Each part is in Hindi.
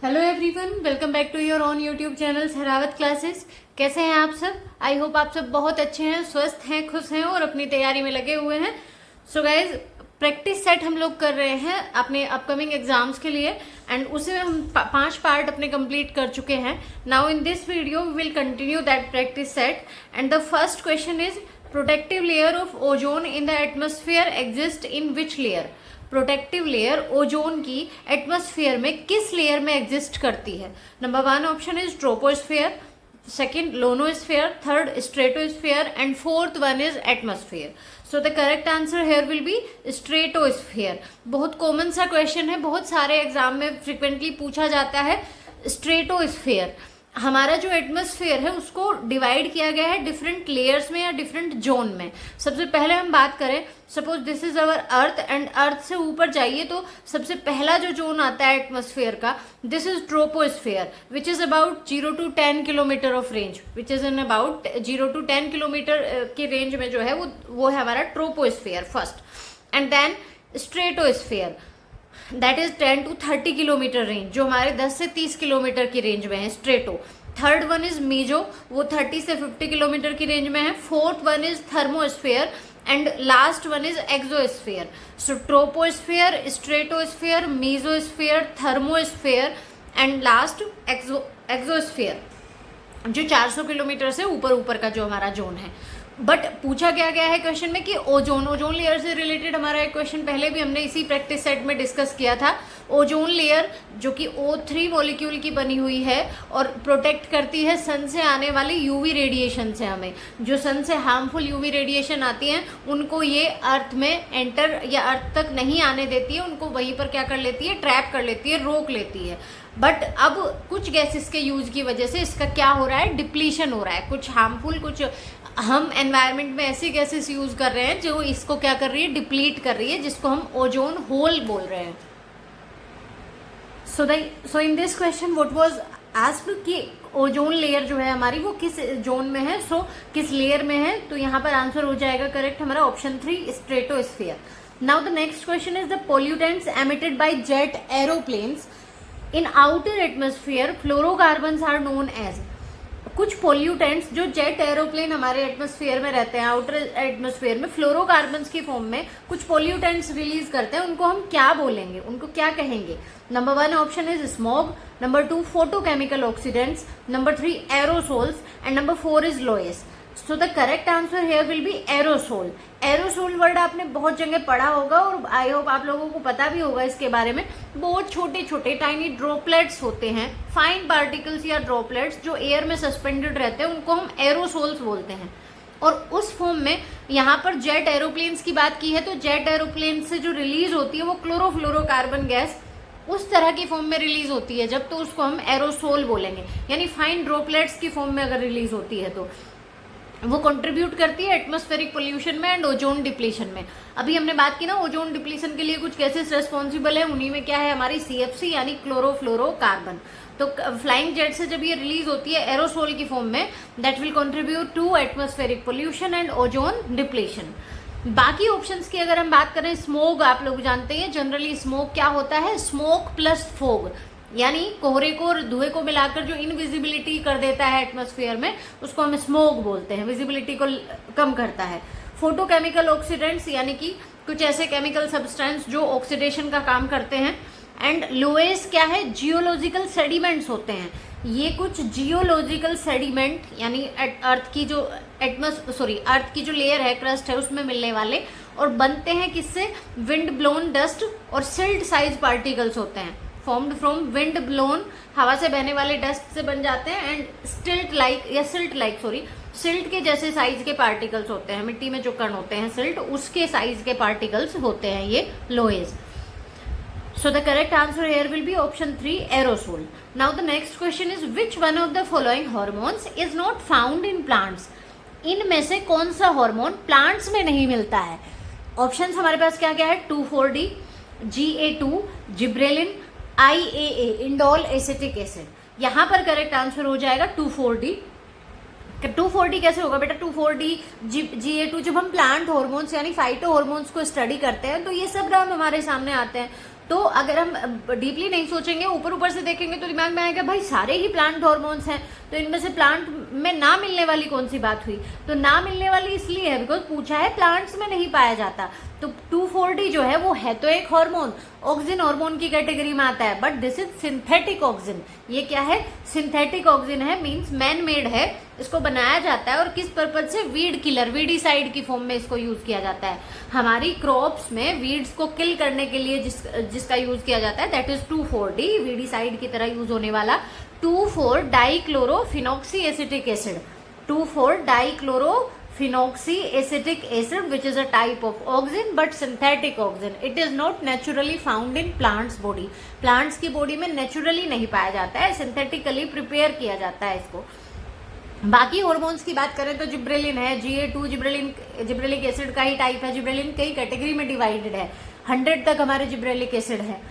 Hello everyone, welcome back to your on YouTube channel Sehrawat classes. कैसे हैं आप सब? आई होप आप सब बहुत अच्छे हैं, स्वस्थ हैं, खुश हैं और अपनी तैयारी में लगे हुए हैं। सो गाइज, प्रैक्टिस सेट हम लोग कर रहे हैं अपने अपकमिंग एग्जाम्स के लिए एंड उसे हम 5 पार्ट अपने कंप्लीट कर चुके हैं। Now in this video we will continue that practice set and the first question is protective layer of ozone in the atmosphere exist in which layer. Protective layer ozone की एटमॉस्फेयर में किस लेयर में एग्जिस्ट करती है? Number 1 option is troposphere, second ionosphere, third stratosphere and fourth one is atmosphere. So the correct answer here will be stratosphere. बहुत कॉमन सा क्वेश्चन है, बहुत सारे एग्जाम में फ्रिक्वेंटली पूछा जाता है। स्ट्रेटोस्फेयर, हमारा जो एटमॉस्फेयर है उसको डिवाइड किया गया है डिफरेंट लेयर्स में या डिफरेंट जोन में। सबसे पहले हम बात करें, suppose this is our earth and earth से ऊपर जाइए तो सबसे पहला जो जोन आता है एटमॉस्फेयर का, this is troposphere which is about 0 to 10 kilometre of range, which is in about 0 to 10 kilometre की रेंज में जो है वो है हमारा troposphere first. And then stratosphere, that is 10 to 30 kilometre range, जो हमारे 10 से 30 किलोमीटर की रेंज में है strato. Third one is meso, वो 30 से 50 किलोमीटर की रेंज में है। Fourth one is thermosphere and last one is exosphere. So troposphere, stratosphere, mesosphere, thermosphere and last exosphere, जो 400 किलोमीटर से ऊपर ऊपर का जो हमारा जोन है। बट पूछा क्या गया है क्वेश्चन में कि ओजोन लेयर से रिलेटेड हमारा एक क्वेश्चन पहले भी हमने इसी प्रैक्टिस सेट में डिस्कस किया था। ओजोन लेयर जो कि O3 मॉलिक्यूल की बनी हुई है और प्रोटेक्ट करती है सन से आने वाले यूवी रेडिएशन से। हमें जो सन से हार्मफुल यूवी रेडिएशन आती हैं उनको ये अर्थ में एंटर या अर्थ तक नहीं आने देती है, उनको वहीं पर क्या कर लेती है, ट्रैप कर लेती है, रोक लेती है। बट अब कुछ गैसेस के यूज की वजह से इसका क्या हो रहा है, डिप्लीशन हो रहा है। कुछ हार्मफुल, कुछ हम एनवायरनमेंट में ऐसी गैसेस यूज कर रहे हैं जो इसको क्या कर रही है, डिप्लीट कर रही है, जिसको हम ओजोन होल बोल रहे हैं। So in this question what was asked कि ओजोन लेयर जो है हमारी वो किस जोन में है, किस लेयर में है। तो यहाँ पर आंसर हो जाएगा करेक्ट हमारा option 3 stratosphere. Now the next question is the pollutants emitted by jet aeroplanes in outer atmosphere fluorocarbons are known as. कुछ पोल्यूटेंट्स जो जेट एरोप्लेन हमारे एटमॉस्फेयर में रहते हैं, आउटर एटमॉस्फेयर में फ्लोरोकार्बन्स की फॉर्म में कुछ पोल्यूटेंट्स रिलीज करते हैं, उनको हम क्या बोलेंगे, उनको क्या कहेंगे? Number 1 option is smog, number 2 photochemical oxidants, number 3 aerosols and number 4 is loess. So the correct answer here will be aerosol. Aerosol word आपने बहुत जगह पढ़ा होगा और आई होप आप लोगों को पता भी होगा इसके बारे में। बहुत छोटे छोटे टाइनी ड्रॉपलेट्स होते हैं, फाइन पार्टिकल्स या ड्रॉपलेट्स जो एयर में सस्पेंडेड रहते हैं, उनको हम एरोसोल्स बोलते हैं। और उस फॉर्म में यहाँ पर जेट एरोप्लेन्स की बात की है तो जेट एरोप्लेन से जो रिलीज होती है वो क्लोरोफ्लोरोकार्बन गैस उस तरह की फॉर्म में रिलीज होती है जब, तो उसको हम एरोसोल बोलेंगे। यानी फाइन ड्रॉपलेट्स की फॉर्म में अगर रिलीज होती है तो वो कंट्रीब्यूट करती है एटमॉस्फेरिक पोल्यूशन में एंड ओजोन डिप्लीशन में। अभी हमने बात की ना ओजोन डिप्लीशन के लिए कुछ गैसेस रेस्पॉन्सिबल है, उन्हीं में क्या है हमारी CFC यानी क्लोरोफ्लोरोकार्बन। तो फ्लाइंग जेट से जब ये रिलीज होती है एरोसोल की फॉर्म में, that will contribute to atmospheric pollution and ozone depletion. बाकी ऑप्शंस की अगर हम बात करें, स्मोक आप लोग जानते हैं जनरली स्मोक क्या होता है, स्मोक प्लस फोग, यानी कोहरे को और धुएं को मिलाकर जो इनविजिबिलिटी कर देता है एटमॉस्फेयर में, उसको हम स्मोक बोलते हैं, विजिबिलिटी को कम करता है। फोटोकेमिकल ऑक्सीडेंट्स यानी कि कुछ ऐसे केमिकल सब्सटेंस जो ऑक्सीडेशन का काम करते हैं। एंड लोएस क्या है, जियोलॉजिकल सेडिमेंट्स होते हैं। ये कुछ जियोलॉजिकल सेडिमेंट यानी अर्थ की जो लेयर है, क्रस्ट है, उसमें मिलने वाले और बनते हैं किससे, विंड ब्लोन डस्ट और सिल्ट साइज पार्टिकल्स होते हैं, फॉर्म्ड फ्रॉम विंड ब्लोन, हवा से बहने वाले डस्ट से बन जाते हैं। एंड सिल्ट के जैसे साइज के पार्टिकल्स होते हैं, मिट्टी में जो कण होते हैं सिल्ट, उसके साइज के पार्टिकल्स होते हैं ये लोएज। So the correct answer here will be option 3 aerosol. Now the next question is which one of the following hormones is not found in plants. इनमें से कौन सा हार्मोन प्लांट्स में नहीं मिलता है? ऑप्शंस हमारे पास क्या क्या है, 2,4-D, GA2, gibberellin, IAA indole acetic acid. यहाँ पर करेक्ट आंसर हो जाएगा 2,4-D। 2,4-D कैसे होगा बेटा, 2,4-D GA2, जब हम प्लांट हॉर्मोन्स यानी फाइटो हॉर्मोन्स को स्टडी करते हैं तो ये सब नाम हमारे सामने आते हैं। तो अगर हम डीपली नहीं सोचेंगे, ऊपर ऊपर से देखेंगे, तो दिमाग में आएगा भाई सारे ही प्लांट हार्मोन्स हैं, तो इनमें से प्लांट में ना मिलने वाली कौन सी बात हुई? तो ना मिलने वाली इसलिए है बिकॉज पूछा है प्लांट्स में नहीं पाया जाता। तो 2,4-D जो है वो है तो एक हार्मोन, ऑक्सिन हार्मोन की कैटेगरी में आता है, but this is synthetic auxin. ये क्या है? सिंथेटिक ऑक्सिन है, मीन्स मैन मेड है, इसको बनाया जाता है। और किस पर्पज से? वीड किलर, वीडीसाइड की फॉर्म में इसको यूज किया जाता है। हमारी क्रॉप्स में वीड्स को किल करने के लिए जिसका यूज किया जाता है दैट इज 2,4-D, वीडीसाइड की तरह यूज होने वाला two four dichlorophenoxy acetic acid, two four dichlorophenoxy acetic acid which is a type of auxin but synthetic auxin. It is not naturally found in plants body. Plants की बॉडी में नेचुरली नहीं पाया जाता है, सिंथेटिकली प्रिपेयर किया जाता है इसको। बाकी हार्मोन्स की बात करें तो जिब्रेलिन है, GA2 जिब्रेलिक एसिड का ही टाइप है। जिब्रेलिन कई कैटेगरी में डिवाइडेड है, 100 तक हमारे जिब्रेलिक एसिड है।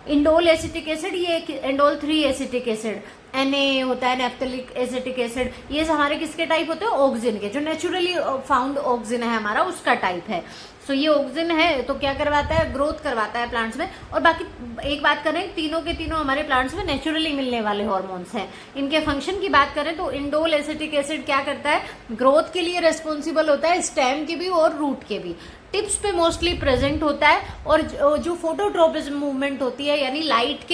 इंडोल एसिटिक एसिड, ये इंडोल 3 एसिटिक एसिड, Na होता है नेफ्थेलिक एसिटिक एसिड, ये हमारे किसके टाइप होते हैं? ऑक्सिन के, जो नेचुरली फाउंड ऑक्सिन है हमारा उसका टाइप है। सो ये ऑक्सिन है तो क्या करवाता है? ग्रोथ करवाता है प्लांट्स में। और बाकी एक बात करें, तीनों के तीनों हमारे प्लांट्स में नेचुरली मिलने वाले हार्मोन्स हैं। इनके फंक्शन की बात करें तो इंडोल एसिटिक एसिड क्या करता है? ग्रोथ के लिए रेस्पॉन्सिबल होता है, स्टेम के भी और रूट के भी। टिप्स पे मोस्टली प्रेजेंट होता है, और जो फोटोट्रोपिज्म मूवमेंट होती है, यानी लाइट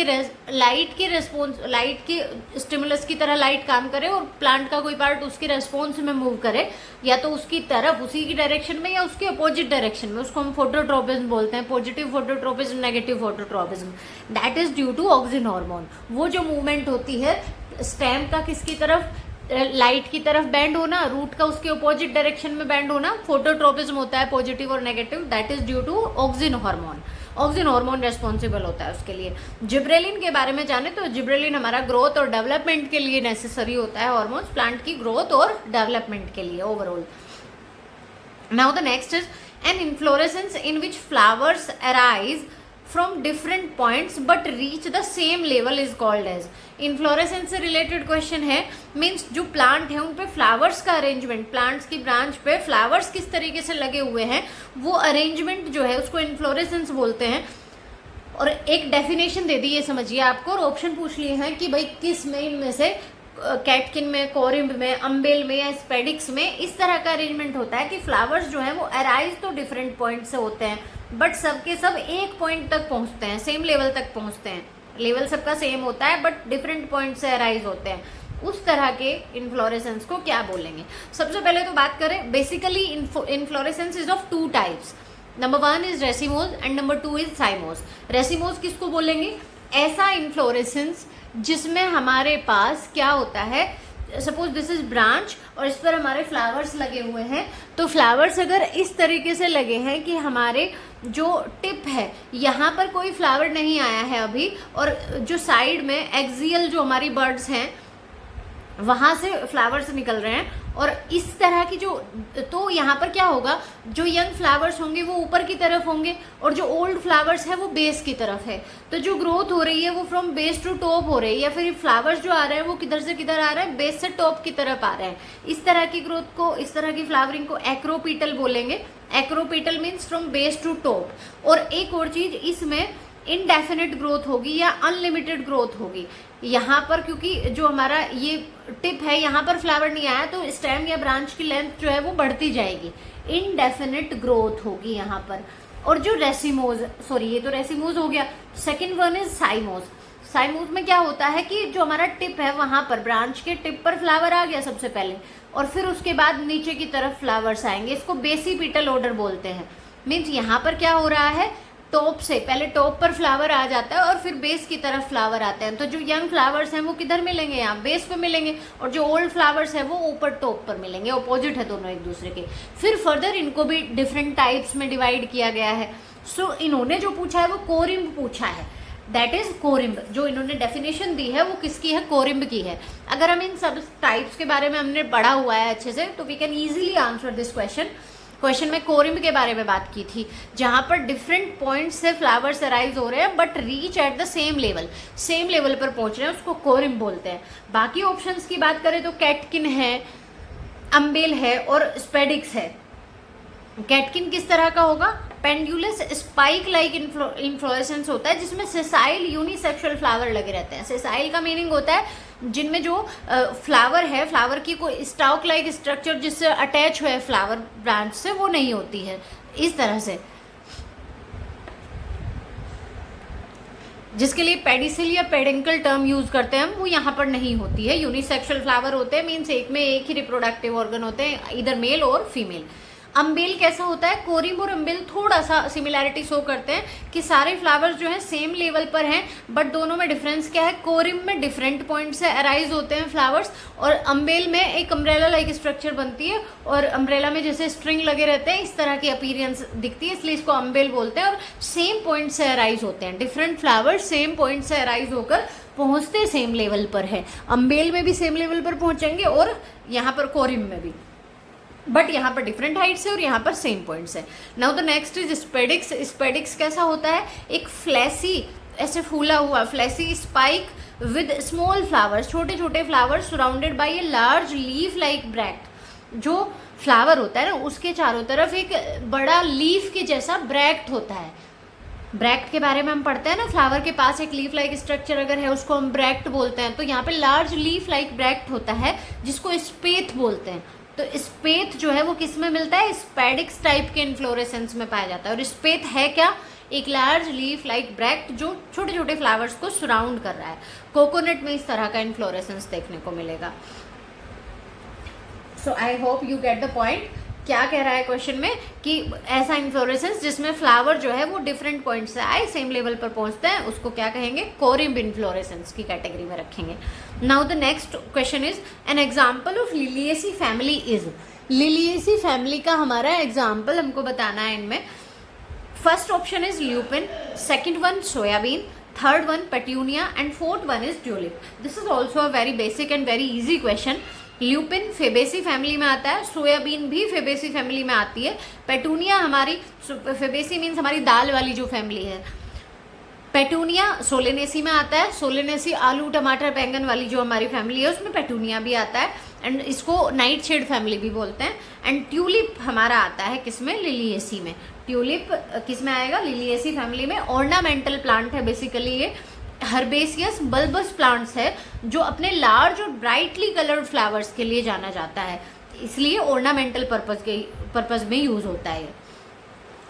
के स्टिमुलस की तरह लाइट काम करे और प्लांट का कोई पार्ट उसके रेस्पॉन्स में मूव करे, या तो उसकी तरफ, उसी की डायरेक्शन में या उसके अपोजिट डायरेक्शन में, उसको हम फोटोट्रोपिज्म बोलते हैं। Positive phototropism, negative phototropism, that is due to auxin hormone. वो जो मूवमेंट होती है स्टेम का किसकी तरफ? लाइट की तरफ बेंड होना, रूट का उसके अपोजिट डायरेक्शन में बेंड होना, फोटोट्रोपिज्म होता है, पॉजिटिव और negative, that is due to auxin hormone. Auxin hormone responsible होता है उसके लिए। जिब्रेलिन के बारे में जाने तो जिब्रेलिन हमारा ग्रोथ और डेवलपमेंट के लिए नेसेसरी होता है हार्मोन्स, प्लांट की ग्रोथ और डेवलपमेंट के लिए overall. Now the next is an inflorescence in which flowers arise from different points but reach the same level is called as। Inflorescence से रिलेटेड क्वेश्चन है, मीन्स जो प्लांट है उन पे फ्लावर्स का अरेंजमेंट, प्लांट्स की ब्रांच पे फ्लावर्स किस तरीके से लगे हुए हैं, वो अरेंजमेंट जो है उसको इन्फ्लोरेसेंस बोलते हैं। और एक डेफिनेशन दे दी, ये समझिए आपको, और ऑप्शन पूछ लिए हैं कि भाई किस में इनमें से, कैटकिन में, कोरिम्ब में, अम्बेल में या स्पेडिक्स में इस तरह का अरेंजमेंट होता है कि फ्लावर्स जो है वो अराइज तो डिफरेंट पॉइंट से होते हैं बट सबके सब एक पॉइंट तक पहुंचते हैं, सेम लेवल तक पहुंचते हैं। लेवल सबका सेम होता है बट डिफरेंट पॉइंट से अराइज होते हैं। उस तरह के इन्फ्लोरेसेंस को क्या बोलेंगे? सबसे पहले तो बात करें, basically inflorescence is of 2 types. Number 1 is racemose and number 2 is cymose. Racemose किसको बोलेंगे? ऐसा इन्फ्लोरेसेंस जिसमें हमारे पास क्या होता है, सपोज दिस इज ब्रांच और इस पर हमारे फ्लावर्स लगे हुए हैं, तो फ्लावर्स अगर इस तरीके से लगे हैं कि हमारे जो टिप है यहाँ पर कोई फ्लावर नहीं आया है अभी, और जो साइड में एक्सियल जो हमारी बर्ड्स हैं वहाँ से फ्लावर्स निकल रहे हैं, और इस तरह की जो, तो यहाँ पर क्या होगा, जो यंग फ्लावर्स होंगे वो ऊपर की तरफ होंगे और जो ओल्ड फ्लावर्स है वो बेस की तरफ है। तो जो ग्रोथ हो रही है वो फ्रॉम बेस टू टॉप हो रही है, या फिर फ्लावर्स जो आ रहे हैं वो किधर से किधर आ रहे हैं, बेस से टॉप की तरफ आ रहे हैं। इस तरह की ग्रोथ को, इस तरह की फ्लावरिंग को एक्रोपीटल बोलेंगे। Acropetal means from base to top. और एक और चीज, इसमें इनडेफिनिट ग्रोथ होगी या अनलिमिटेड ग्रोथ होगी। यहाँ पर क्योंकि जो हमारा ये टिप है यहाँ पर फ्लावर नहीं आया, तो स्टेम या ब्रांच की लेंथ जो है वो बढ़ती जाएगी, इनडेफिनिट ग्रोथ होगी यहाँ पर। और जो रेसिमोज, सॉरी ये तो रेसिमोज हो गया, second one is cymose. Cymose में क्या होता है कि जो हमारा टिप है वहां पर, ब्रांच के टिप पर फ्लावर आ गया सबसे पहले, और फिर उसके बाद नीचे की तरफ फ्लावर्स आएंगे, इसको बेसिपिटल ऑर्डर बोलते हैं। मीन्स यहाँ पर क्या हो रहा है, टॉप से पहले टॉप पर फ्लावर आ जाता है और फिर बेस की तरफ फ्लावर आते हैं। तो जो यंग फ्लावर्स हैं वो किधर मिलेंगे, यहाँ बेस पे मिलेंगे, और जो ओल्ड फ्लावर्स हैं वो ऊपर टॉप पर मिलेंगे। ऑपोजिट है दोनों एक दूसरे के। फिर फर्दर इनको भी डिफरेंट टाइप्स में डिवाइड किया गया है। सो इन्होंने जो पूछा है वो कोरिम्ब पूछा है, दैट इज कोरिम्ब। जो इन्होंने डेफिनेशन दी है वो किसकी है, कोरिम्ब की है। अगर हम इन सब टाइप्स के बारे में हमने पढ़ा हुआ है अच्छे से, तो we can easily answer this question में कोरिम्ब के बारे में बात की थी, जहां पर डिफरेंट पॉइंट्स से फ्लावर्स अराइज हो रहे हैं but reach at the same level पर पहुंच रहे हैं, उसको कोरिम्ब बोलते हैं। बाकी ऑप्शंस की बात करें तो कैटकिन है, अम्बेल है और स्पेडिक्स है। कैटकिन किस तरह का होगा, पेंडुलस स्पाइक लाइक इन्फ्लोरेसेंस होता है जिसमें सेसाइल यूनिसेक्सुअल फ्लावर लगे रहते हैं। सेसाइल का मीनिंग होता है जिनमें जो फ्लावर है, फ्लावर की कोई स्टॉक लाइक स्ट्रक्चर जिससे अटैच हुआ है फ्लावर ब्रांच से, वो नहीं होती है इस तरह से, जिसके लिए पेडिसिल या पेडिंकल टर्म यूज करते हैं हम, वो यहाँ पर नहीं होती है। यूनिसेक्सुअल फ्लावर होते हैं, मीन्स एक में एक ही रिप्रोडक्टिव ऑर्गन होते हैं, इधर मेल और फीमेल। अम्बेल कैसा होता है? कोरिम्ब और अम्बेल थोड़ा सा सिमिलैरिटी शो करते हैं कि सारे फ्लावर्स जो हैं सेम लेवल पर हैं, बट दोनों में डिफरेंस क्या है? कोरिम्ब में डिफरेंट पॉइंट से अराइज होते हैं फ्लावर्स, और अम्बेल में एक अम्ब्रेला लाइक स्ट्रक्चर बनती है, और अम्ब्रेला में जैसे स्ट्रिंग लगे रहते हैं इस तरह की अपीयरेंस दिखती है, इसलिए इसको अम्बेल बोलते हैं। और सेम पॉइंट से अराइज होते हैं, डिफरेंट फ्लावर्स सेम पॉइंट से अराइज होकर पहुँचते सेम लेवल पर है। अम्बेल में भी सेम लेवल पर पहुँचेंगे और यहाँ पर कोरिम्ब में भी, बट यहाँ पर डिफरेंट हाइट्स है और यहाँ पर सेम पॉइंट्स है। Now the next is spadix. Spadix कैसा होता है? एक फ्लैसी, ऐसे फूला हुआ fleshy spike with small flowers, छोटे छोटे flowers surrounded by a large leaf like bract. जो फ्लावर होता है ना उसके चारों तरफ एक बड़ा लीफ के जैसा ब्रैक्ट होता है। ब्रैक्ट के बारे में हम पढ़ते हैं ना, फ्लावर के पास एक लीफ लाइक स्ट्रक्चर अगर है उसको हम ब्रैक्ट बोलते हैं। तो यहाँ पे लार्ज लीफ लाइक ब्रैक्ट होता है जिसको स्पेथ बोलते हैं। तो स्पेथ जो है वो किस में मिलता है? स्पेडिक्स टाइप के इन्फ्लोरेसेंस में पाया जाता है। और स्पेथ है क्या? एक लार्ज लीफ लाइक ब्रैक्ट जो छोटे छोटे फ्लावर्स को सराउंड कर रहा है। कोकोनट में इस तरह का इन्फ्लोरेसेंस देखने को मिलेगा। So I hope you get the point. क्या कह रहा है क्वेश्चन में कि ऐसा इन्फ्लोरेसेंस जिसमें फ्लावर जो है वो डिफरेंट पॉइंट से आए सेम लेवल पर पहुंचते हैं, उसको क्या कहेंगे? कोरिम्ब इन्फ्लोरेसेंस की कैटेगरी में रखेंगे। Now the next question is an example of Liliaceae family is. Liliaceae family का हमारा एग्जाम्पल हमको बताना है इनमें। First option is lupin, second one soybean, third one petunia and fourth one is tulip. This is also a very basic and very easy question. Lupin Fabaceae family में आता है, सोयाबीन भी फेबेसी फैमिली में आती है, पेटूनिया हमारी, फेबेसी मीन्स हमारी दाल वाली जो फैमिली है, पेटूनिया सोलेनेसी में आता है, सोलेनेसी आलू टमाटर बैंगन वाली जो हमारी फैमिली है उसमें पेटूनिया भी आता है, एंड इसको नाइट शेड फैमिली भी बोलते हैं। एंड ट्यूलिप हमारा आता है किसमें? लिलिएसी में। ट्यूलिप किस में आएगा? लिलिएसी फैमिली में। ऑर्नामेंटल प्लांट है बेसिकली ये, हर्बेसियस बल्बस प्लांट्स है जो अपने लार्ज और ब्राइटली कलर्ड फ्लावर्स के लिए जाना जाता है, इसलिए ऑर्नामेंटल पर्पज में यूज होता है।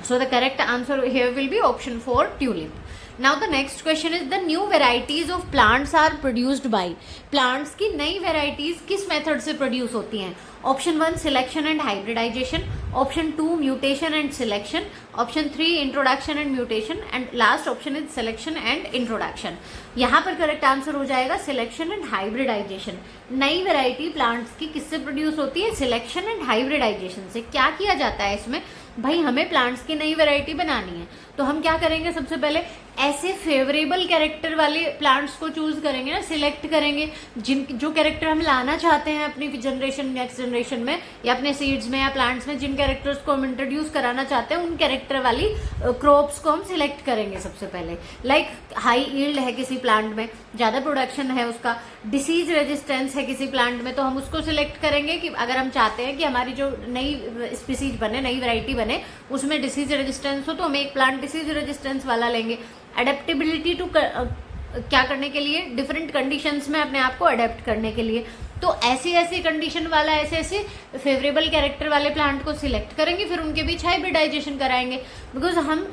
So the correct answer here will be option 4 tulip. Now the next question is the new varieties of plants are produced by. Plants की नई वेराइटीज किस मेथड से प्रोड्यूस होती हैं? Option 1 selection and hybridization, option 2 mutation and selection, option 3 introduction and mutation, and last option is selection and introduction. यहाँ पर करेक्ट आंसर हो जाएगा सिलेक्शन एंड हाइब्रिडाइजेशन। नई वेराइटी प्लांट्स की किससे प्रोड्यूस होती है? सिलेक्शन एंड हाइब्रिडाइजेशन से। क्या किया जाता है इसमें? भाई हमें प्लांट्स की नई वैरायटी बनानी है तो हम क्या करेंगे? सबसे पहले ऐसे फेवरेबल कैरेक्टर वाले प्लांट्स को चूज करेंगे ना, सिलेक्ट करेंगे जो कैरेक्टर हम लाना चाहते हैं अपनी जनरेशन नेक्स्ट जनरेशन में, या अपने सीड्स में या प्लांट्स में जिन कैरेक्टर्स को हम इंट्रोड्यूस कराना चाहते हैं उन कैरेक्टर वाली क्रॉप्स को हम सिलेक्ट करेंगे सबसे पहले। लाइक हाई ईल्ड है किसी प्लांट में, ज़्यादा प्रोडक्शन है उसका, डिसीज रेजिस्टेंस है किसी प्लांट में, तो हम उसको सिलेक्ट करेंगे कि अगर हम चाहते हैं कि हमारी जो नई स्पीसीज बने, नई वैरायटी बने, उसमें डिसीज रेजिस्टेंस हो तो हम एक प्लांट डिसीज रेजिस्टेंस वाला लेंगे। अडेप्टेबिलिटी टू क्या करने के लिए? डिफरेंट कंडीशंस में अपने आप को अडेप्ट करने के लिए। तो ऐसी ऐसी कंडीशन वाला, ऐसे ऐसे फेवरेबल कैरेक्टर वाले प्लांट को सिलेक्ट करेंगे, फिर उनके बीच हाइब्रिडाइजेशन कराएंगे। बिकॉज हम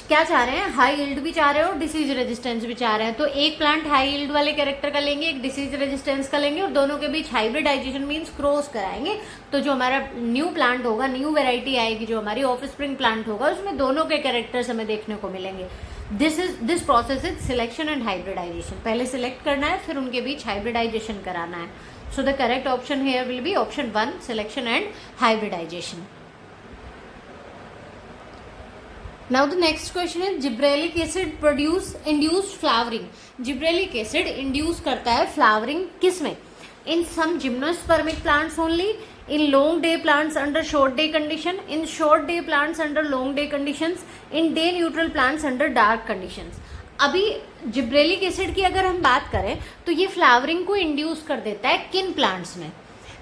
क्या चाह रहे हैं? हाई यील्ड भी चाह रहे हैं और डिसीज रेजिस्टेंस भी चाह रहे हैं। तो एक प्लांट हाई यील्ड वाले कैरेक्टर का लेंगे, एक डिसीज रेजिस्टेंस का लेंगे, और दोनों के बीच हाइब्रिडाइजेशन मीन्स क्रॉस कराएंगे। तो जो हमारा न्यू प्लांट होगा, न्यू वेराइटी आएगी, जो हमारी ऑफ स्प्रिंग प्लांट होगा, उसमें दोनों के कैरेक्टर्स हमें देखने को मिलेंगे। This process is selection and hybridization. पहले सिलेक्ट करना है, फिर उनके बीच हाइब्रिडाइजेशन कराना है। So the correct option here will be option 1 selection and hybridization. Now the next question is gibberellic acid induce flowering. Gibberellic acid induce करता है फ्लावरिंग किस में? In some gymnospermic plants only, in long day plants under short day condition, in short day plants under long day conditions, in day neutral plants under dark conditions. अभी जिब्रेलिक एसिड की अगर हम बात करें तो ये फ्लावरिंग को इंड्यूस कर देता है किन प्लांट्स में?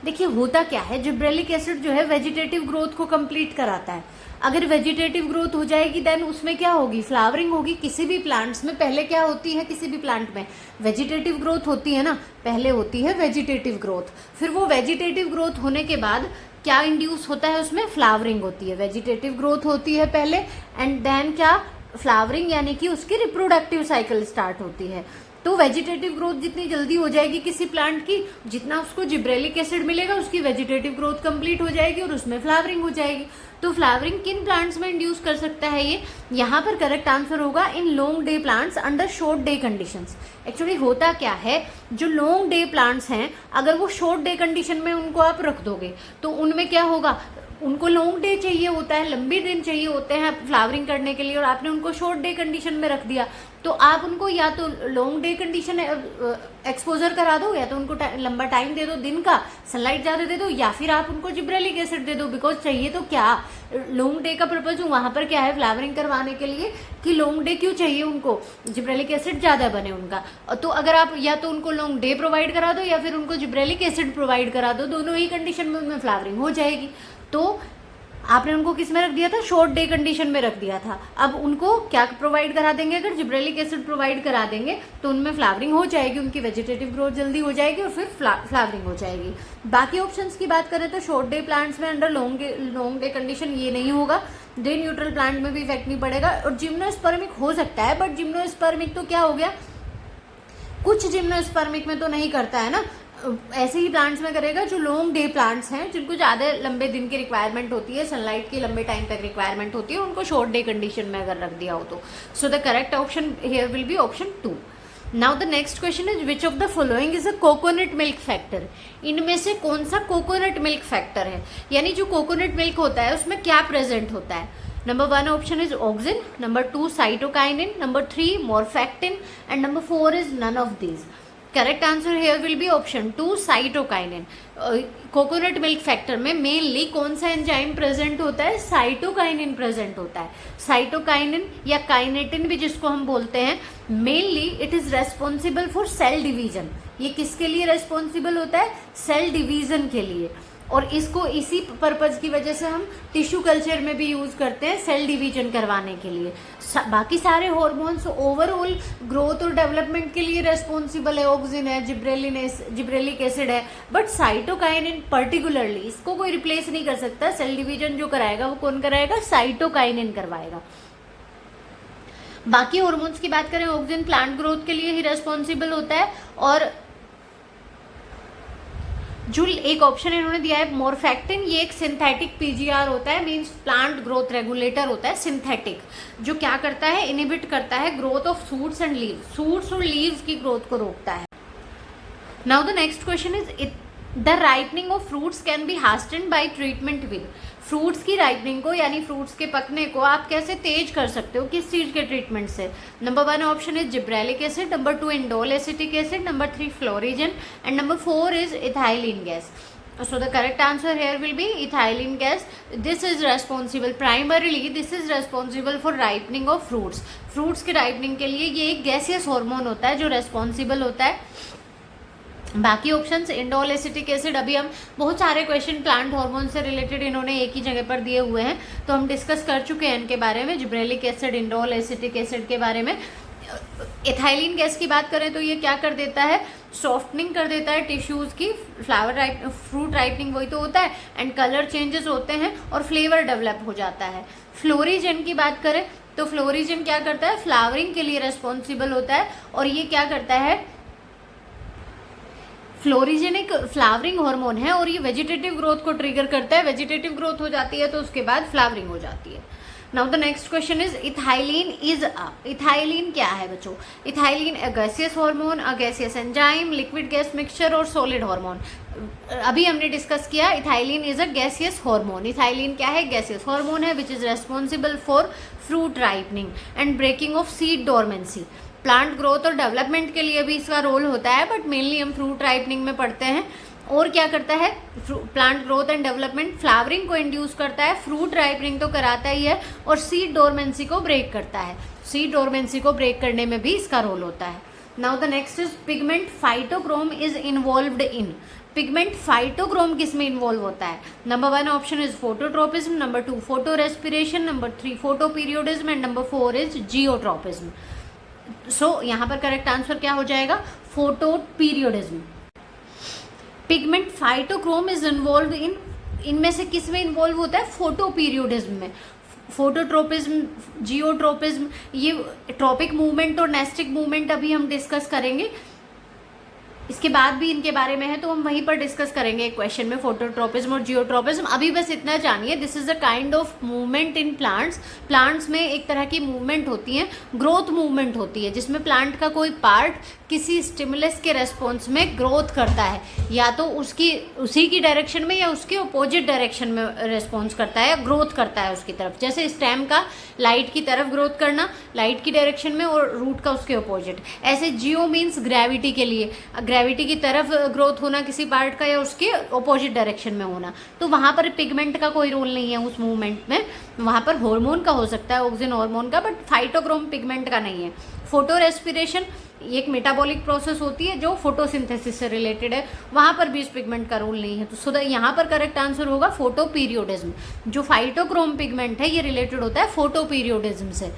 देखिए होता क्या है, जिब्रेलिक एसिड जो है वेजिटेटिव ग्रोथ को कंप्लीट कराता है। अगर वेजिटेटिव ग्रोथ हो जाएगी देन उसमें क्या होगी, फ्लावरिंग होगी। किसी भी प्लांट्स में पहले क्या होती है, किसी भी प्लांट में वेजिटेटिव ग्रोथ होती है ना, पहले होती है वेजिटेटिव ग्रोथ। फिर वो वेजिटेटिव ग्रोथ होने के बाद क्या इंड्यूस होता है, उसमें फ्लावरिंग होती है। वेजिटेटिव ग्रोथ होती है पहले एंड देन क्या, फ्लावरिंग, यानी कि उसकी रिप्रोडक्टिव साइकिल स्टार्ट होती है। तो वेजिटेटिव ग्रोथ जितनी जल्दी हो जाएगी किसी प्लांट की, जितना उसको जिब्रेलिक एसिड मिलेगा उसकी वेजिटेटिव ग्रोथ कंप्लीट हो जाएगी और उसमें फ्लावरिंग हो जाएगी। तो फ्लावरिंग किन प्लांट्स में इंड्यूस कर सकता है ये, यहाँ पर करेक्ट आंसर होगा इन long day plants under short day conditions. Actually होता क्या है, जो लॉन्ग डे प्लांट्स हैं अगर वो शॉर्ट डे कंडीशन में उनको आप रख दोगे तो उनमें क्या होगा, उनको लॉन्ग डे चाहिए होता है, लंबे दिन चाहिए होते हैं फ्लावरिंग करने के लिए, और आपने उनको शॉर्ट डे कंडीशन में रख दिया तो आप उनको या तो लॉन्ग डे कंडीशन एक्सपोजर करा दो, या तो उनको लंबा टाइम दे दो, दिन का सनलाइट ज़्यादा दे दो, या फिर आप उनको जिब्रेलिक एसिड दे दो। बिकॉज चाहिए तो क्या, लॉन्ग डे का पर्पज वहाँ पर क्या है, फ्लावरिंग करवाने के लिए, कि लॉन्ग डे क्यों चाहिए उनको, जिब्रेलिक एसिड ज़्यादा बने उनका। तो अगर आप या तो उनको लॉन्ग डे प्रोवाइड करा दो या फिर उनको जिब्रेलिक एसिड प्रोवाइड करा दो, दोनों ही कंडीशन में उनमें फ्लावरिंग हो जाएगी। तो आपने उनको किस में रख दिया था, शॉर्ट डे कंडीशन में रख दिया था। अब उनको क्या प्रोवाइड करा देंगे, अगर जिब्रेलिक एसिड प्रोवाइड करा देंगे तो उनमें फ्लावरिंग हो जाएगी, उनकी वेजिटेटिव ग्रोथ जल्दी हो जाएगी और फिर फ्लावरिंग हो जाएगी। बाकी ऑप्शंस की बात करें तो शॉर्ट डे प्लांट्स में अंडर लॉन्ग डे कंडीशन ये नहीं होगा, डे न्यूट्रल प्लांट में भी इफेक्ट नहीं पड़ेगा। और जिम्नोस्पर्मिक हो सकता है, बट जिम्नोस्पर्मिक तो क्या हो गया, कुछ जिम्नोस्पर्मिक में तो नहीं करता है ना, ऐसे ही प्लांट्स में करेगा जो लॉन्ग डे प्लांट्स हैं, जिनको ज़्यादा लंबे दिन की रिक्वायरमेंट होती है, सनलाइट की लंबे टाइम तक रिक्वायरमेंट होती है, उनको शॉर्ट डे कंडीशन में अगर रख दिया हो तो। सो the correct option here will be option 2। Now the next question is which of the following is a coconut milk factor. इनमें से कौन सा कोकोनट मिल्क फैक्टर है, यानी जो कोकोनट मिल्क होता है उसमें क्या प्रेजेंट होता है। Number 1 option is auxin, number 2 cytokinin, number 3 morphactin and number 4 is none of these. Correct answer here will be option 2 cytokinin. Coconut milk factor में मेनली कौन सा एंजाइम प्रेजेंट होता है, साइटोकाइनिन प्रेजेंट होता है। साइटोकाइनिन या काइनेटिन भी जिसको हम बोलते हैं, mainly it is responsible for sale division. ये किसके लिए रेस्पॉन्सिबल होता है, सेल डिवीजन के लिए। और इसको इसी पर्पज की वजह से हम टिश्यू कल्चर में भी यूज करते हैं सेल डिवीजन करवाने के लिए। बाकी सारे हॉर्मोन्स ओवरऑल ग्रोथ और डेवलपमेंट के लिए रेस्पॉन्सिबल है, ऑक्सिन है, जिब्रेलिक एसिड है, बट साइटोकाइनिन पर्टिकुलरली इसको कोई रिप्लेस नहीं कर सकता। सेल डिवीजन जो कराएगा वो कौन कराएगा, साइटोकाइनिन करवाएगा। बाकी हॉर्मोन्स की बात करें, ऑक्सिन प्लांट ग्रोथ के लिए ही रेस्पॉन्सिबल होता है, और जो एक ऑप्शन इन्होंने दिया है मोरफैक्टिन, ये एक सिंथेटिक पीजीआर होता है, मींस प्लांट ग्रोथ रेगुलेटर होता है सिंथेटिक, जो क्या करता है, इनहिबिट करता है growth of fruits and leaves, fruits और लीव्स की ग्रोथ को रोकता है। Now the next question is the ripening of fruits can be hastened by treatment with. Fruits की राइपनिंग को यानी फ्रूट्स के पकने को आप कैसे तेज कर सकते हो, किस चीज के ट्रीटमेंट से। Number 1 option is gibberellic acid, number 2 indole acetic acid, number 3 florigen and number 4 is ethylene gas. So the correct answer here will be ethylene gas. This is responsible, primarily this is responsible for ripening of fruits. Fruits के ripening के लिए ये एक गैसियस हार्मोन होता है जो रेस्पॉन्सिबल होता है। बाकी ऑप्शंस इंडोल एसिटिक एसिड, अभी हम बहुत सारे क्वेश्चन प्लांट हार्मोन से रिलेटेड इन्होंने एक ही जगह पर दिए हुए हैं, तो हम डिस्कस कर चुके हैं इनके बारे में, gibberellic acid, indole acetic acid के बारे में। एथाइलिन गैस की बात करें तो ये क्या कर देता है, सॉफ्टनिंग कर देता है टिश्यूज़ की, फ्रूट राइपनिंग वही तो होता है, एंड कलर चेंजेस होते हैं और फ्लेवर डेवलप हो जाता है। फ्लोरिजन की बात करें तो फ्लोरिजन क्या करता है, फ्लावरिंग के लिए रेस्पॉन्सिबल होता है, और ये क्या करता है, फ्लोरिजन एक फ्लावरिंग हार्मोन है और ये वेजिटेटिव ग्रोथ को ट्रिगर करता है। वेजिटेटिव ग्रोथ हो जाती है तो उसके बाद फ्लावरिंग हो जाती है। Now the next question is ethylene is ethylene क्या है बच्चों। Ethylene a gaseous hormone, a gaseous enzyme, liquid gas mixture और सॉलिड हार्मोन। अभी हमने डिस्कस किया ethylene is a gaseous hormone. Ethylene क्या है, गैसियस हार्मोन है which is responsible for fruit ripening and breaking off seed dormancy. Plant growth और डेवलपमेंट के लिए भी इसका रोल होता है, बट मेनली हम फ्रूट राइपनिंग में पढ़ते हैं। और क्या करता है, plant growth and development, flowering को इंड्यूस करता है, फ्रूट राइपनिंग तो कराता ही है, और सीड डोरमेंसी को ब्रेक करता है। सीड डोरमेंसी को ब्रेक करने में भी इसका रोल होता है। Now the next is pigment phytochrome is involved in. Pigment phytochrome किस में इन्वॉल्व होता है? Number 1 option is phototropism, number 2 photorespiration, number 3 photoperiodism and number 4 is geotropism. So यहाँ पर करेक्ट आंसर क्या हो जाएगा? Photoperiodism. Pigment phytochrome is involve in, इनमें से किस में इन्वॉल्व होता है? फोटो पीरियोडिज्म में। फोटोट्रोपिज्म, जियोट्रोपिज्म, ये ट्रॉपिक मूवमेंट और नेस्टिक मूवमेंट अभी हम डिस्कस करेंगे, इसके बाद भी इनके बारे में है तो हम वहीं पर डिस्कस करेंगे एक क्वेश्चन में फोटोट्रोपिज्म और जियोट्रोपिज्म। अभी बस इतना जानिए, this is a kind of movement in plants. Plants में एक तरह की मूवमेंट होती है, ग्रोथ मूवमेंट होती है, जिसमें प्लांट का कोई पार्ट किसी स्टिमुलस के रेस्पॉन्स में ग्रोथ करता है, या तो उसी की डायरेक्शन में या उसके अपोजिट डायरेक्शन में रेस्पॉन्स करता है या ग्रोथ करता है उसकी तरफ। जैसे स्टेम का लाइट की तरफ ग्रोथ करना, लाइट की डायरेक्शन में, और रूट का उसके अपोजिट। ऐसे जियो मीन्स ग्रेविटी के लिए, ग्रेविटी की तरफ ग्रोथ होना किसी पार्ट का या उसके अपोजिट डायरेक्शन में होना। तो वहाँ पर पिगमेंट का कोई रोल नहीं है उस मूवमेंट में, वहाँ पर हार्मोन का हो सकता है, ऑक्सिन हार्मोन का, बट फाइटोक्रोम पिगमेंट का नहीं है। फोटो रेस्पिरेशन एक मेटाबॉलिक प्रोसेस होती है जो फोटोसिंथेसिस से रिलेटेड है, वहाँ पर भी इस पिगमेंट का रोल नहीं है। तो सो यहाँ पर करेक्ट आंसर होगा फोटो पीरियोडिज्म। जो फाइटोक्रोम पिगमेंट है ये रिलेटेड होता है फोटो पीरियोडिज्म से।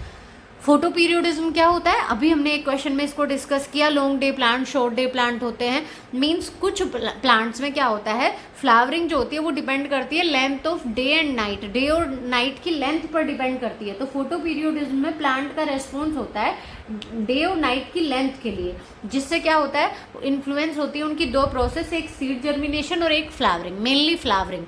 फोटो पीरियोडिज्म क्या होता है? अभी हमने एक क्वेश्चन में इसको डिस्कस किया। Long day plant, short day plant होते हैं। मीन्स कुछ प्लांट्स में क्या होता है, फ्लावरिंग जो होती है वो डिपेंड करती है length of day and night, day और नाइट की लेंथ पर डिपेंड करती है। तो फोटो पीरियोडिज्म में प्लांट का रेस्पॉन्स होता है डे और नाइट की लेंथ के लिए, जिससे क्या होता है, इन्फ्लुएंस होती है उनकी दो प्रोसेस, एक सीड जर्मिनेशन और एक फ्लावरिंग, मेनली फ्लावरिंग।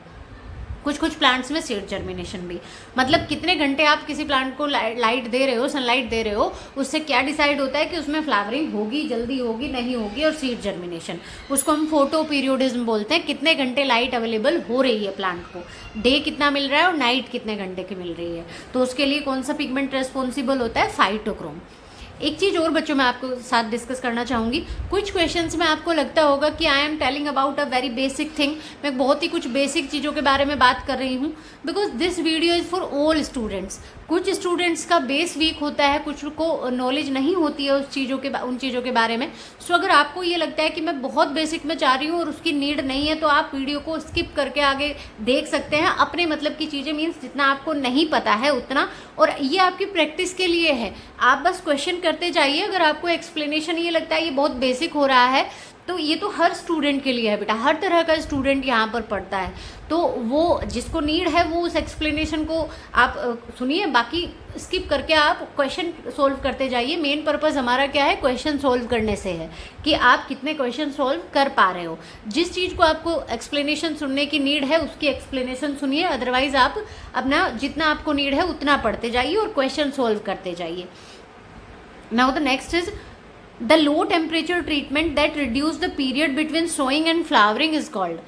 कुछ प्लांट्स में सीड जर्मिनेशन भी, मतलब कितने घंटे आप किसी प्लांट को लाइट दे रहे हो, सनलाइट दे रहे हो, उससे क्या डिसाइड होता है कि उसमें फ्लावरिंग होगी, जल्दी होगी, नहीं होगी, और सीड जर्मिनेशन, उसको हम फोटो पीरियोडिज्म बोलते हैं। कितने घंटे लाइट अवेलेबल हो रही है प्लांट को, डे कितना मिल रहा है और नाइट कितने घंटे की मिल रही है, तो उसके लिए कौन सा पिगमेंट रेस्पॉन्सिबल होता है? फाइटोक्रोम। एक चीज़ और बच्चों मैं आपको साथ डिस्कस करना चाहूँगी। कुछ क्वेश्चंस में आपको लगता होगा कि I am telling about a very basic thing, मैं बहुत ही कुछ बेसिक चीज़ों के बारे में बात कर रही हूँ, because this video is for all students. कुछ स्टूडेंट्स का बेस वीक होता है, कुछ को नॉलेज नहीं होती है उन चीज़ों के बारे में। सो अगर आपको ये लगता है कि मैं बहुत बेसिक में चाह रही हूँ और उसकी नीड नहीं है, तो आप वीडियो को स्किप करके आगे देख सकते हैं। अपने मतलब की चीज़ें मीन्स जितना आपको नहीं पता है उतना, और ये आपकी प्रैक्टिस के लिए है। आप बस क्वेश्चन करते जाइए। अगर आपको एक्सप्लेनेशन ये लगता है ये बहुत बेसिक हो रहा है, तो ये तो हर स्टूडेंट के लिए है बेटा, हर तरह का स्टूडेंट यहाँ पर पढ़ता है, तो वो जिसको नीड है वो उस एक्सप्लेनेशन को आप सुनिए, बाकी स्किप करके आप क्वेश्चन सोल्व करते जाइए। मेन पर्पस हमारा क्या है? क्वेश्चन सोल्व करने से है कि आप कितने क्वेश्चन सोल्व कर पा रहे हो। जिस चीज़ को आपको एक्सप्लेनेशन सुनने की नीड है उसकी एक्सप्लेनेशन सुनिए, अदरवाइज आप अपना जितना आपको नीड है उतना पढ़ते जाइए और क्वेश्चन सोल्व करते जाइए। Now the next is the low temperature treatment that reduce the period between sowing and flowering is called।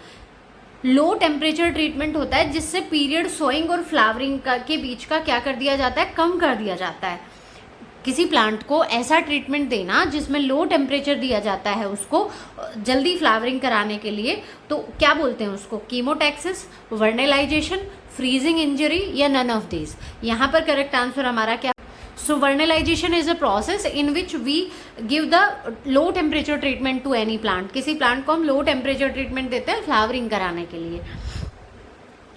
Low temperature treatment होता है जिससे पीरियड सोइंग और फ्लावरिंग के बीच का क्या कर दिया जाता है? कम कर दिया जाता है। किसी प्लांट को ऐसा ट्रीटमेंट देना जिसमें लो टेम्परेचर दिया जाता है उसको जल्दी फ्लावरिंग कराने के लिए, तो क्या बोलते हैं उसको? कीमोटैक्सिस, वर्नेलाइजेशन, फ्रीजिंग इंजरी, या नन ऑफ दीज। यहाँ पर करेक्ट आंसर हमारा क्या? So vernalization is a process in which we give the low temperature treatment to any plant। किसी प्लांट को हम लो टेम्परेचर ट्रीटमेंट देते हैं फ्लावरिंग कराने के लिए,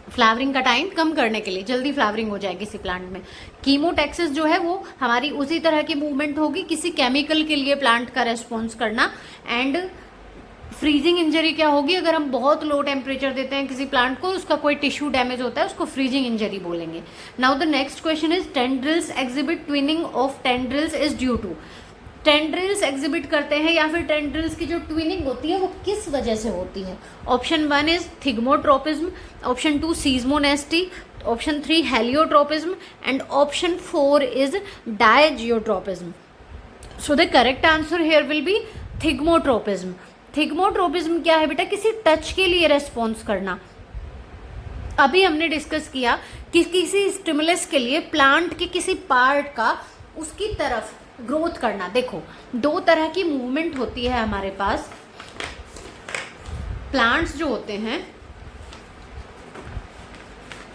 फ्लावरिंग का टाइम कम करने के लिए, जल्दी फ्लावरिंग हो जाए किसी प्लांट में। कीमोटैक्सिस जो है वो हमारी उसी तरह की मूवमेंट होगी, किसी केमिकल के लिए प्लांट का रेस्पॉन्स करना। एंड फ्रीजिंग इंजरी क्या होगी? अगर हम बहुत लो टेम्परेचर देते हैं किसी प्लांट को, उसका कोई टिश्यू डैमेज होता है, उसको फ्रीजिंग इंजरी बोलेंगे। Now the next question is tendrils exhibit twining of tendrils is due to. Tendrils exhibit करते हैं या फिर टेंड्रिल्स की जो ट्विनिंग होती है वो किस वजह से होती है? Option 1 is thigmotropism, option 2 seismonasty, option 3 heliotropism and option 4 is diageotropism. So the correct answer here will be thigmotropism. Thigmotropism क्या है बेटा? किसी टच के लिए रेस्पॉन्स करना। अभी हमने डिस्कस किया कि किसी स्टिमुलस के लिए प्लांट के किसी पार्ट का उसकी तरफ ग्रोथ करना। देखो, दो तरह की मूवमेंट होती है हमारे पास। प्लांट्स जो होते हैं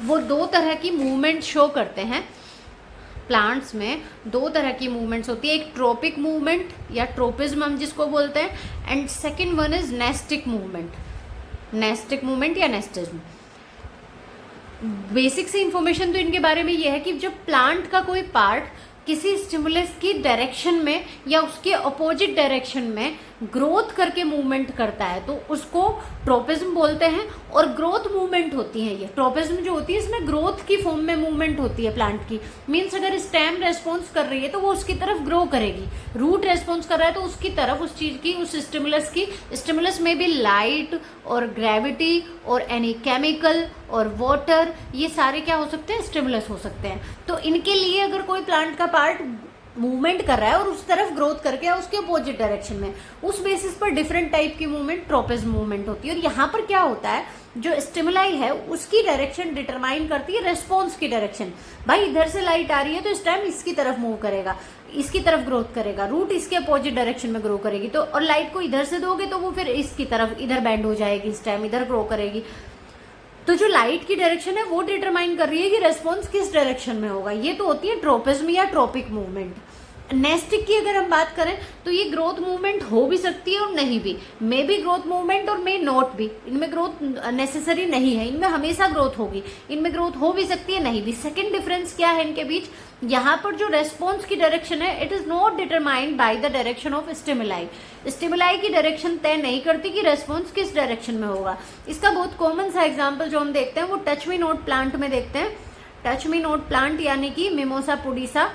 वो दो तरह की मूवमेंट शो करते हैं। प्लांट्स में दो तरह की मूवमेंट्स होती है, एक ट्रोपिक मूवमेंट या ट्रोपिज्म हम जिसको बोलते हैं, and second one is nastic movement, nastic movement या नेस्टिज्म। बेसिक सी इंफॉर्मेशन तो इनके बारे में ये है कि जब प्लांट का कोई पार्ट किसी स्टिमुलस की डायरेक्शन में या उसके अपोजिट डायरेक्शन में ग्रोथ करके मूवमेंट करता है तो उसको ट्रोपिज्म बोलते हैं। और ग्रोथ मूवमेंट होती है, ये ट्रोपिज्म जो होती है इसमें ग्रोथ की फॉर्म में मूवमेंट होती है प्लांट की। मीन्स अगर स्टेम रेस्पॉन्स कर रही है तो वो उसकी तरफ ग्रो करेगी, रूट रेस्पॉन्स कर रहा है तो उसकी तरफ उस चीज की, उस स्टिमुलस की, स्टिमुलस में भी लाइट और ग्रेविटी और एनी केमिकल और वाटर, ये सारे क्या हो सकते हैं, स्टिमुलस हो सकते हैं। तो इनके लिए अगर कोई प्लांट का पार्ट मूवमेंट कर रहा है और उस तरफ ग्रोथ करके या उसके अपोजिट डायरेक्शन में, उस बेसिस पर डिफरेंट टाइप की मूवमेंट ट्रोपिज्म मूवमेंट होती है। और यहाँ पर क्या होता है, जो स्टिमुलाई है उसकी डायरेक्शन डिटरमाइन करती है रेस्पॉन्स की डायरेक्शन। भाई इधर से लाइट आ रही है तो स्टेम इसकी तरफ मूव करेगा, इसकी तरफ ग्रोथ करेगा, रूट इसके अपोजिट डायरेक्शन में ग्रो करेगी। तो और लाइट को इधर से दोगे तो वो फिर इसकी तरफ इधर बेंड हो जाएगी, स्टेम इधर ग्रो करेगी। तो जो लाइट की डायरेक्शन है वो डिटरमाइन कर रही है कि रेस्पॉन्स किस डायरेक्शन में होगा। ये तो होती है ट्रोपिज्म या ट्रोपिक मूवमेंट। नेस्टिक की अगर हम बात करें तो ये ग्रोथ मूवमेंट हो भी सकती है और नहीं भी, मे बी ग्रोथ मूवमेंट और मे नॉट भी। इनमें ग्रोथ नेसेसरी नहीं है, इनमें हमेशा ग्रोथ होगी, इनमें ग्रोथ हो भी सकती है, नहीं भी। सेकेंड डिफरेंस क्या है इनके बीच, यहाँ पर जो रेस्पॉन्स की डायरेक्शन है it is not determined by the direction of stimuli. Stimuli की डायरेक्शन तय नहीं करती कि रेस्पॉन्स किस डायरेक्शन में होगा। इसका बहुत कॉमन सा एग्जाम्पल जो हम देखते हैं वो टच मी नॉट प्लांट में देखते हैं। टच मी नॉट प्लांट यानी कि मिमोसा पुडीसा,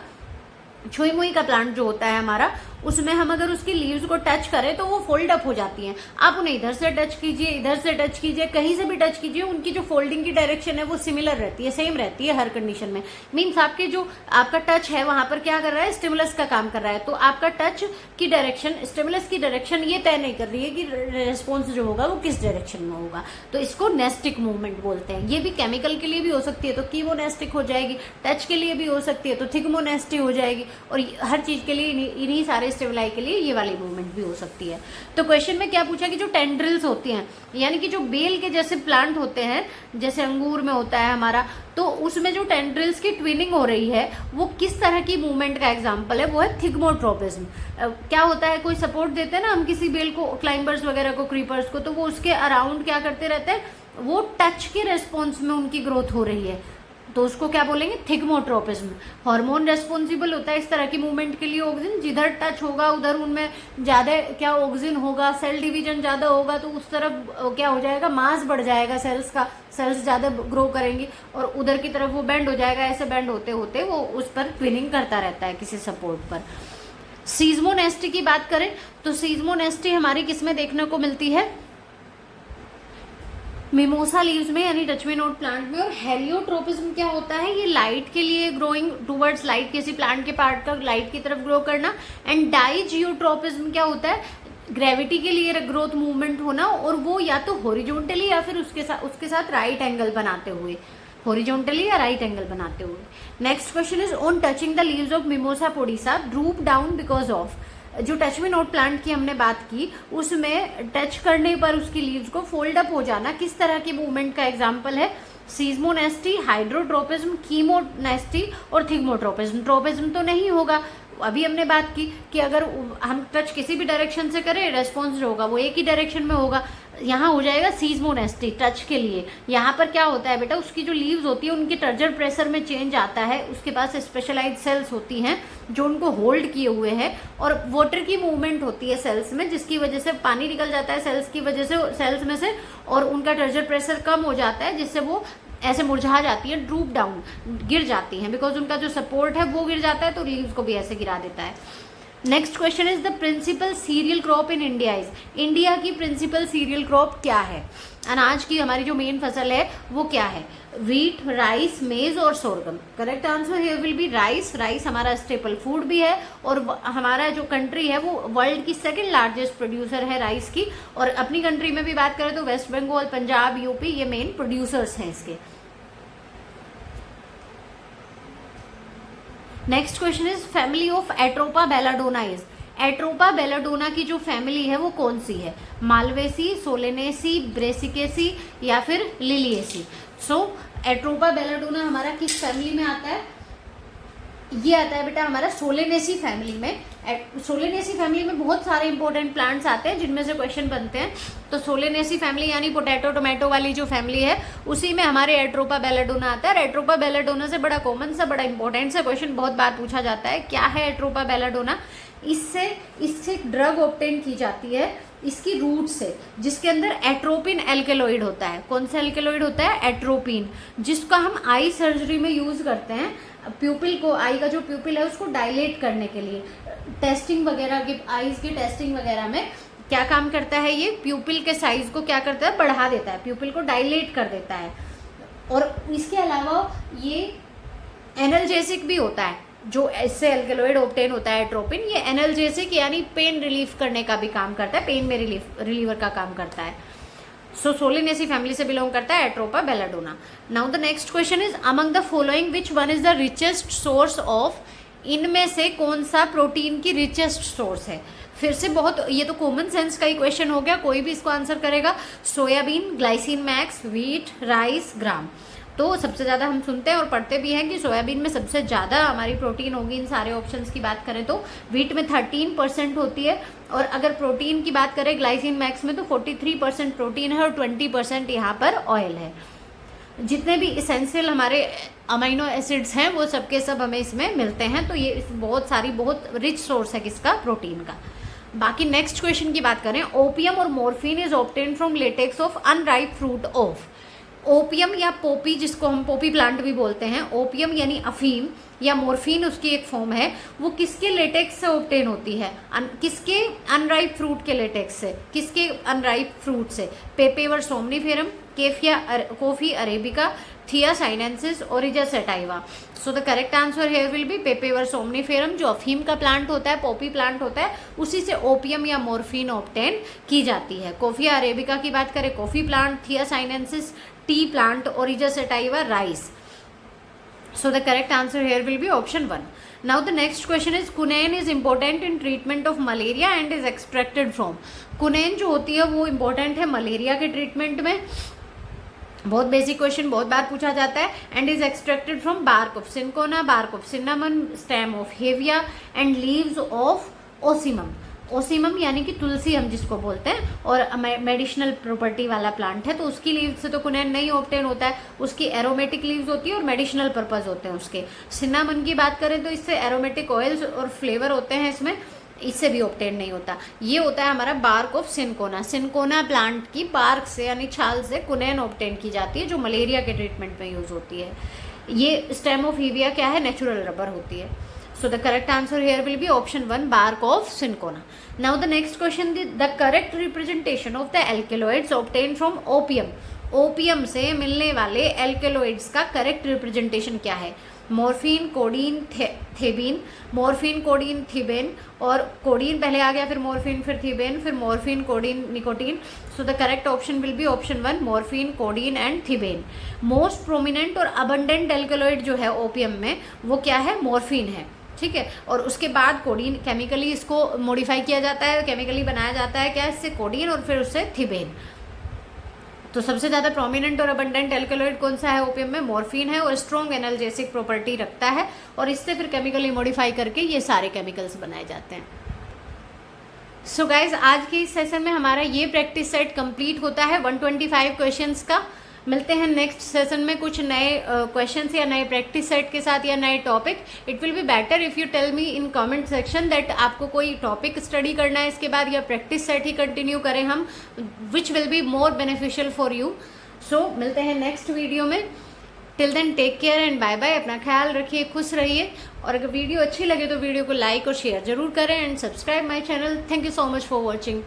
छुई मुई का प्लांट जो होता है हमारा, उसमें हम अगर उसकी लीव्स को टच करें तो वो फोल्ड अप हो जाती हैं। आप उन्हें इधर से टच कीजिए, इधर से टच कीजिए, कहीं से भी टच कीजिए, उनकी जो फोल्डिंग की डायरेक्शन है वो सिमिलर रहती है, सेम रहती है हर कंडीशन में। मीन्स आपके जो आपका टच है वहां पर क्या कर रहा है, स्टिमुलस का काम कर रहा है। तो आपका टच की डायरेक्शन, स्टिमुलस की डायरेक्शन ये तय नहीं कर रही है कि रेस्पॉन्स जो होगा वो किस डायरेक्शन में होगा। तो इसको नेस्टिक मूवमेंट बोलते हैं। ये भी केमिकल के लिए भी हो सकती है तो कीमोनेस्टिक हो जाएगी, टच के लिए भी हो सकती है तो थिग्मोनेस्टिक हो जाएगी, और हर चीज के लिए इन्हीं सारे स्टिमुलाई के लिए ये वाली मूवमेंट भी हो सकती है। तो क्वेश्चन में क्या पूछा कि जो टेंड्रिल्स होती हैं, यानी कि जो बेल के जैसे प्लांट होते हैं, जैसे अंगूर में होता है हमारा, तो उसमें जो टेंड्रिल्स की ट्विनिंग हो रही है वो किस तरह की मूवमेंट का एग्जांपल है, वो है थिग्मोट्रोपिज्म। क्या होता है, कोई सपोर्ट देते हैं ना हम किसी बेल को, क्लाइंबर्स वगैरह को, क्रीपर्स को, तो वो उसके अराउंड क्या करते रहते हैं, वो टच के रेस्पॉन्स में उनकी ग्रोथ हो रही है तो उसको क्या बोलेंगे, थिग्मोट्रोपिज्म। हार्मोन रेस्पॉन्सिबल होता है इस तरह की मूवमेंट के लिए, ऑक्सीजन जिधर टच होगा उधर उनमें ज्यादा क्या ऑक्सीजन होगा, सेल डिवीजन ज्यादा होगा तो उस तरफ क्या हो जाएगा, मास बढ़ जाएगा सेल्स का, सेल्स ज्यादा ग्रो करेंगी और उधर की तरफ वो बेंड हो जाएगा। ऐसे बेंड होते होते वो उस पर ट्विनिंग करता रहता है किसी सपोर्ट पर। सीजमोनेस्टी की बात करें तो सीजमोनेस्टी हमारी किसमें देखने को मिलती है, मिमोसा लीव्स में यानी टच मी नॉट प्लांट में। और हेलियोट्रोपिज्म क्या होता है, ये लाइट के लिए ग्रोइंग टुवर्ड्स लाइट, किसी प्लांट के पार्ट का लाइट की तरफ ग्रो करना। एंड डाइजियोट्रोपिज्म क्या होता है, ग्रेविटी के लिए ग्रोथ मूवमेंट होना, और वो या तो हॉरिजॉन्टली या फिर उसके साथ राइट एंगल बनाते हुए, हॉरिजॉन्टली या राइट एंगल बनाते हुए। Next question is on touching the leaves of mimosa pudica droop down because of. जो टच मी नॉट प्लांट की हमने बात की उसमें टच करने पर उसकी लीव्स को फोल्ड अप हो जाना किस तरह की मूवमेंट का एग्जांपल है, सीजमोनेस्टी, हाइड्रोट्रोपिज्म, कीमोनेस्टी और थिग्मोट्रोपिज्म। ट्रोपिज्म तो नहीं होगा, अभी हमने बात की कि अगर हम टच किसी भी डायरेक्शन से करें रेस्पॉन्स जो होगा वो एक ही डायरेक्शन में होगा। यहाँ हो जाएगा सीजमोनेस्टी टच के लिए। यहाँ पर क्या होता है बेटा, उसकी जो लीव्स होती है उनके टर्जर प्रेशर में चेंज आता है, उसके पास स्पेशलाइज सेल्स होती हैं जो उनको होल्ड किए हुए हैं, और वाटर की मूवमेंट होती है सेल्स में जिसकी वजह से पानी निकल जाता है सेल्स की वजह से, सेल्स में से, और उनका टर्जर प्रेशर कम हो जाता है जिससे वो ऐसे मुरझा जाती है, ड्रूप डाउन, गिर जाती हैं, बिकॉज उनका जो सपोर्ट है वो गिर जाता है तो लीव्स को भी ऐसे गिरा देता है। Next question is the principal cereal crop in India is. India की प्रिंसिपल सीरियल क्रॉप क्या है, अनाज की हमारी जो मेन फसल है वो क्या है, व्हीट, राइस, मेज और sorghum. Correct answer here will be rice. Rice हमारा स्टेपल फूड भी है और हमारा जो कंट्री है वो वर्ल्ड की सेकंड लार्जेस्ट प्रोड्यूसर है राइस की, और अपनी कंट्री में भी बात करें तो वेस्ट बंगाल, पंजाब, यूपी ये मेन प्रोड्यूसर्स हैं इसके। Next question is family of Atropa belladonna is. Atropa belladonna की जो फैमिली है वो कौन सी है, मालवेसी, सोलेनेसी, ब्रेसिकेसी या फिर लिलिएसी। सो एट्रोपा बेलाडोना हमारा किस फैमिली में आता है, ये आता है बेटा हमारा सोलेनेसी फैमिली में। सोलेनेसी फैमिली में बहुत सारे इंपॉर्टेंट प्लांट्स आते हैं जिनमें से क्वेश्चन बनते हैं। तो सोलेनेसी फैमिली यानी पोटैटो टोमेटो वाली जो फैमिली है उसी में हमारे एट्रोपा बेलाडोना आता है। एट्रोपा बेलाडोना से बड़ा कॉमन सा बड़ा इंपॉर्टेंट सा क्वेश्चन बहुत बार पूछा जाता है, क्या है एट्रोपा बेलाडोना। इससे ड्रग ऑब्टेन की जाती है इसकी रूट से, जिसके अंदर एट्रोपिन एल्केलॉइड होता है। कौन सा एल्केलॉइड होता है? एट्रोपिन, जिसका हम आई सर्जरी में यूज करते हैं प्यूपिल को, आई का जो प्यूपिल है उसको डायलेट करने के लिए। टेस्टिंग वगैरह की, आईज की टेस्टिंग वगैरह में क्या काम करता है ये? प्यूपिल के साइज को क्या करता है? बढ़ा देता है, प्यूपिल को डायलेट कर देता है। और इसके अलावा ये एनाल्जेसिक भी होता है, जो इससे एल्केलॉइड ऑब्टेन होता है एट्रोपिन, ये एनाल्जेसिक यानी पेन रिलीफ करने का भी काम करता है, पेन में रिलीवर का काम करता है। सो सोलेनेसी फैमिली से बिलोंग करता है Atropa belladonna. Now the next question is among the following which one is the richest source of, इनमें से कौन सा प्रोटीन की रिचेस्ट सोर्स है? फिर से बहुत, ये तो कॉमन सेंस का ही क्वेश्चन हो गया, कोई भी इसको आंसर करेगा। Soybean, glycine max, wheat, rice, gram. तो सबसे ज़्यादा हम सुनते हैं और पढ़ते भी हैं कि सोयाबीन में सबसे ज़्यादा हमारी प्रोटीन होगी। इन सारे ऑप्शंस की बात करें तो व्हीट में 13% होती है, और अगर प्रोटीन की बात करें ग्लाइसिन मैक्स में तो 43% प्रोटीन है और 20% यहाँ पर ऑयल है। जितने भी इसेंशियल हमारे अमाइनो एसिड्स हैं वो सबके सब हमें इसमें मिलते हैं। तो ये बहुत रिच सोर्स है किसका? प्रोटीन का। बाकी नेक्स्ट क्वेश्चन की बात करें, ओपियम और morphine is obtain from latex of unripe fruit of. Opium या पोपी, जिसको हम पोपी प्लांट भी बोलते हैं, ओपियम यानी अफीम या मॉर्फिन उसकी एक फॉर्म है, वो किसके लेटेक्स से ऑब्टेन होती है? किसके? अनराइप फ्रूट के लेटेक्स से। किसके अनराइप फ्रूट से? Papaver somniferum, coffee arabica, thea sinensis, oryza sativa. So the correct answer here will be papaver somniferum, जो अफीम का प्लांट होता है, पॉपी प्लांट होता है, उसी से ओपियम या मॉर्फिन ऑब्टेन की जाती है। कॉफिया अरेबिका की बात करें, coffee plant, thea sinensis tea plant, oryza sativa rice. So the correct answer here will be option 1. Now the next question is quinine is important in treatment of malaria and is extracted from. quinine जो होती है वो important है मलेरिया के ट्रीटमेंट में। बहुत बेसिक क्वेश्चन, बहुत बार पूछा जाता है। And is extracted from bark of cinchona, bark of cinnamon, stem of hevea and leaves of ocimum. Ocimum यानी कि तुलसी हम जिसको बोलते हैं, और मेडिसिनल प्रॉपर्टी वाला प्लांट है, तो उसकी लीव से तो कुनैन नहीं ऑब्टेन होता है, उसकी एरोमेटिक लीव्स होती है और मेडिसिनल पर्पज होते हैं उसके। सिन्नामन की बात करें तो इससे एरोमेटिक ऑयल्स और फ्लेवर होते हैं इसमें, इससे भी ऑब्टेन नहीं होता। ये होता है हमारा bark of cinchona. Cinchona plant की बार्क से यानी छाल से कुनैन ऑब्टेन की जाती है, जो मलेरिया के ट्रीटमेंट में यूज होती है। ये स्टेम ऑफ हीविया क्या है? नेचुरल रबर होती है। So the correct answer here will be option 1, bark of cinchona. Now the next question, the correct representation of the alkaloids obtained from opium. Opium से मिलने वाले एल्केलॉइड्स का करेक्ट रिप्रेजेंटेशन क्या है? मॉर्फिन, कोडीन, थेबीन, मॉर्फिन, कोडीन, थीबेन, और कोडीन पहले आ गया, फिर मॉर्फिन, फिर थीबेन, फिर morphine, codeine, nicotine. So the correct option will be option 1, morphine, codeine and thebaine. Most prominent और अबंडेंट एल्केलॉइड जो है ओपियम में वो क्या है? मॉर्फिन है, ठीक है। और उसके बाद कोडीन, केमिकली इसको मॉडिफाई किया जाता है, केमिकली बनाया जाता है क्या? इससे कोडीन और फिर उससे थीबेन। तो सबसे ज़्यादा प्रोमिनेंट और अबंडेंट एल्केलॉइड कौन सा है ओपियम में? मॉर्फिन है, और स्ट्रॉन्ग एनाल्जेसिक प्रॉपर्टी रखता है, और इससे फिर केमिकली मॉडिफाई करके ये सारे केमिकल्स बनाए जाते हैं। सो गाइज, आज के इस सेशन में हमारा ये प्रैक्टिस सेट कंप्लीट होता है 125 क्वेश्चंस का। मिलते हैं नेक्स्ट सेशन में कुछ नए क्वेश्चंस या नए प्रैक्टिस सेट के साथ या नए topic. It will be better if you tell me in comment section that आपको कोई टॉपिक स्टडी करना है इसके बाद, या प्रैक्टिस सेट ही कंटिन्यू करें हम, which will be more beneficial for you. So मिलते हैं नेक्स्ट वीडियो में। Till then take care and bye bye. अपना ख्याल रखिए, खुश रहिए, और अगर वीडियो अच्छी लगे तो वीडियो को लाइक और शेयर जरूर करें and subscribe my channel. Thank you so much for watching.